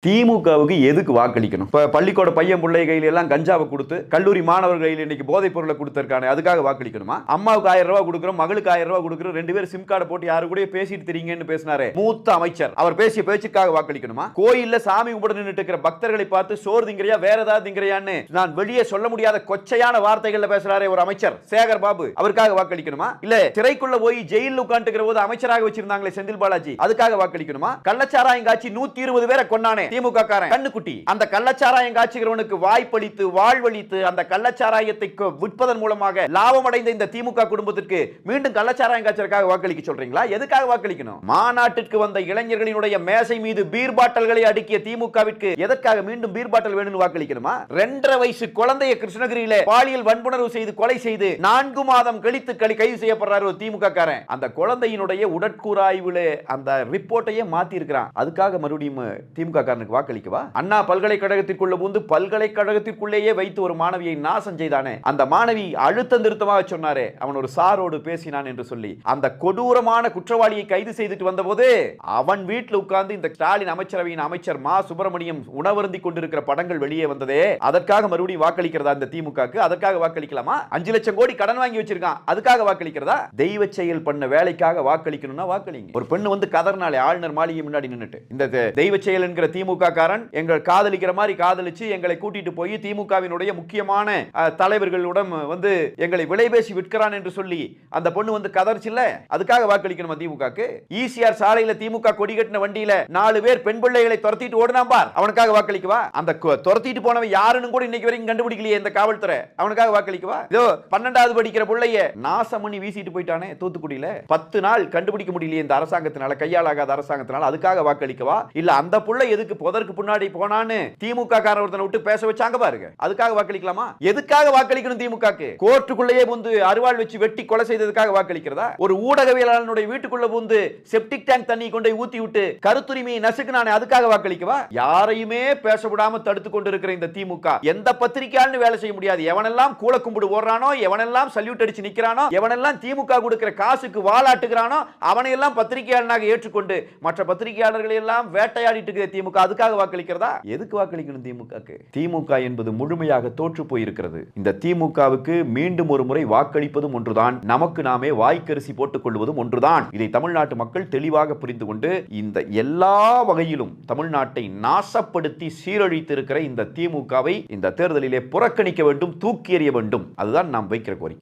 திமுகவுக்கு எதுக்கு வாக்களிக்கணும்? இப்ப பள்ளிக்கூட பையன் பிள்ளை கையில எல்லாம் கஞ்சாவை கொடுத்து, கல்லூரி மாணவர் கையில் இன்னைக்கு போதைப் பொருளை கொடுத்திருக்கானே, அதுக்காக வாக்களிக்கணுமா? அம்மாவுக்கு 1000 ரூபாய் கொடுக்கிறோம், மகளுக்கு 1000 ரூபாய் கொடுக்கிறோம், 2 பேரும் சிம் கார்டை போட்டு யாரு கூட பேசிட்டு தெரியுங்கன்னு பேசினாரே மூத்த அமைச்சர், அவர் பேசிய பேச்சுக்காக வாக்களிக்கணுமா? கோயில்ல சாமி கும்பிட நின்னுட்டு இருக்கிற பக்தர்களை பார்த்து சோறு திங்கறியா வேற ஏதாவது திங்கறியான்னு நான் வெளியே சொல்ல முடியாத கொச்சையான வார்த்தைகள்ல பேசுறாரே ஒரு அமைச்சர் சேகர் பாபு, அவருக்காக வாக்களிக்கணுமா? இல்ல திரைக்குள்ள போய் ஜெயிலில் உட்கார்ந்துக்கிற போது அமைச்சராக வச்சிருந்தாங்களே செந்தில் பாலாஜி, அதுக்காக வாக்களிக்கணுமா? கள்ளச்சாராயம் காட்சி 120 பேரை கொன்னானே திமுக காரன் கண்ணுக்குட்டி, அந்த கள்ளச்சாராயம் காட்சிகிறவனுக்கு வாய்ப்பளித்து வாழ்வளித்து அந்த கள்ளச்சாராயத்தை விற்பதன் மூலமாக லாபம் அடைந்த இந்த திமுக குடும்பத்திற்கு மீண்டும் கள்ளச்சாராயம் காட்சிற்காக வாக்களிக்க சொல்றீங்களா? எதுக்காக வாக்களிக்கணும்? மாநாட்டிற்கு வந்த இளைஞர்களினுடைய மேசை மீது பீர் பாட்டல்களை அடுக்கிய திமுகவிற்கு எதற்காக மீண்டும் பீர் பாட்டல் வேணும்னு வாக்களிக்கணுமா? 2.5 வயசு குழந்தையை கிருஷ்ணகிரியில பாலியல் வன்புணர்வு செய்து கொலை செய்து 4 மாதம் கழித்து கைது செய்யப்படுறாரு ஒரு திமுக காரன். அந்த குழந்தையினுடைய உடற்கூறாய்வுல அந்த ரிப்போர்ட்டையே மாத்தி இருக்கிறான். அதுக்காக மறுபடியும் திமுக காரனுக்கு வாக்களிக்கவா? அண்ணா பல்கலைக்கழகத்திற்குள்ள புகுந்து பல்கலைக்கழகத்திற்குள்ளேயே வைத்து ஒரு மாணவியை நாசம் செய்தானே, அந்த மாணவி அழுத்தம் திருத்தமாக சொன்னாரே, அவன் ஒரு சாரோடு பேசினான் என்று சொல்லி அந்த கொடூரமான குற்றவாளியை கைது செய்துட்டு வந்தபோது அவன் வீட்டில் உட்கார்ந்து இந்த ஸ்டாலின் அமைச்சரவையின் அமைச்சர் மா சுப்பிரமணியம் உணவருந்தி கொண்டிருக்கிற படங்கள் வெளியே வந்ததே, அதற்காக மறுபடியும் வாக்களிக்கிறதா இந்த திமுகக்கு? அதற்காக வாக்களிக்கலாமா? 5 லட்சம் கோடி கடன் வாங்கி வச்சிருக்கான், அதுக்காக வாக்களிக்கிறதா? தெய்வ செயல் பண்ண வேலைக்காக வாக்களிக்கணும்னா வாக்களிங்க. ஒரு பெண்ணு வந்து கதர்னாலே ஆளுநர் மாளிகை முன்னாடி நின்னுட்டு, இந்த தெய்வ செயல் என்கிற திமுக காரன் எங்கள் காதலிக்கிற மாதிரி காதலிச்சு எங்களை கூட்டிட்டு போய் திமுகவினுடைய முக்கியமான தலைவர்களுடன் வந்து எங்களை விலைபேசி விற்கிறான் என்று சொல்லி அந்த பொண்ணு வந்து கதர்ச்சில்ல, அதுக்காக வாக்களிக்கணுமா திமுகக்கு? ஈசிஆர் சாலையில திமுக கொடி கட்டின வண்டியில 4 பேர் பெண் பிள்ளைகளை துரத்திட்டு ஓடுனான் பார், அவனுக்காக வாக்களிக்கவா? அந்த துரத்திட்டு போனவன் யாருன்னு கூட இன்னைக்கு வரைக்கும் கண்டுபிடிக்கலையே இந்த காவல்துறை, அவனுக்காக வாக்களிக்கவா? இதோ 12வது படிக்கிற பிள்ளைய நாசம் பண்ணி வீசிட்டு போயிட்டானே தூத்துக்குடியில, 10 நாள் கண்டுபிடிக்க முடியலையே இந்த அரசாங்கத்தினால, கையாளாகாத அரசாங்கத்தினால, அதுக்காக வாக்களிக்கவா? இல்ல அந்த புள்ள எதுக்கு புதற்கு முன்னாடி போனான்னு திமுக காரன் ஒருத்தனை விட்டு பேச வச்சாங்க பாருங்க, அதுக்காக வாக்களிக்கலாமா? எதுக்காக வாக்களிக்கணும் திமுகக்கு? கோர்ட்டுக்குள்ளேயே வந்து அருவாள் வச்சு வெட்டி கொலை செய்ததுக்காக வாக்களிக்கிறதா? ஒரு ஊடகவியலாளனுடைய வீட்டுக்குள்ள வந்து செப்டிக் டேங்க் தண்ணி கொண்டு ஊத்தி விட்டு கருத்துரிமையை நசுக்குனானே, அதுக்காக வாக்களிக்கவா? யாரையுமே பேச விடாம தடுத்து கொண்டிருக்கிற இந்த திமுக எந்த பத்திரிகையாளனும் வேலை செய்ய முடியாது. எவனெல்லாம் கூல கும்பிடு ஓடுறானோ, எவனெல்லாம் சல்யூட் அடிச்சு நிக்கிறானோ, எவனெல்லாம் திமுக கொடுக்கிற காசுக்கு வாலாட்டுகிறானோ, அவனை எல்லாம் பத்திரிகையாளனாக ஏற்றுக்கொண்டு மற்ற பத்திரிகையாளர்களை எல்லாம் வேட்டையாடிட்டு இருக்கிற திமுக, அதுக்காக வாக்களிக்கிறதா? எதுக்கு வாக்களிக்கணும் திமுகக்கு? திமுக என்பது முழுமையாக தோற்று போயிருக்கிறது. இந்த திமுகவுக்கு மீண்டும் ஒரு முறை வாக்களிப்பதும் ஒன்றுதான், நமக்கு நாமே வாய்க்கரிசி போட்டுக் கொள்வதும் ஒன்றுதான். இதை தமிழ்நாட்டு மக்கள் தெளிவாக புரிந்து கொண்டு இந்த எல்லா வகையிலும் தமிழ்நாட்டை நாசப்படுத்தி சீரழித்து இருக்கிற இந்த திமுகவை இந்த தேர்தலிலே புறக்கணிக்க வேண்டும், தூக்கி எறிய வேண்டும். அதுதான் நாம் வைக்கிற கோரிக்கை.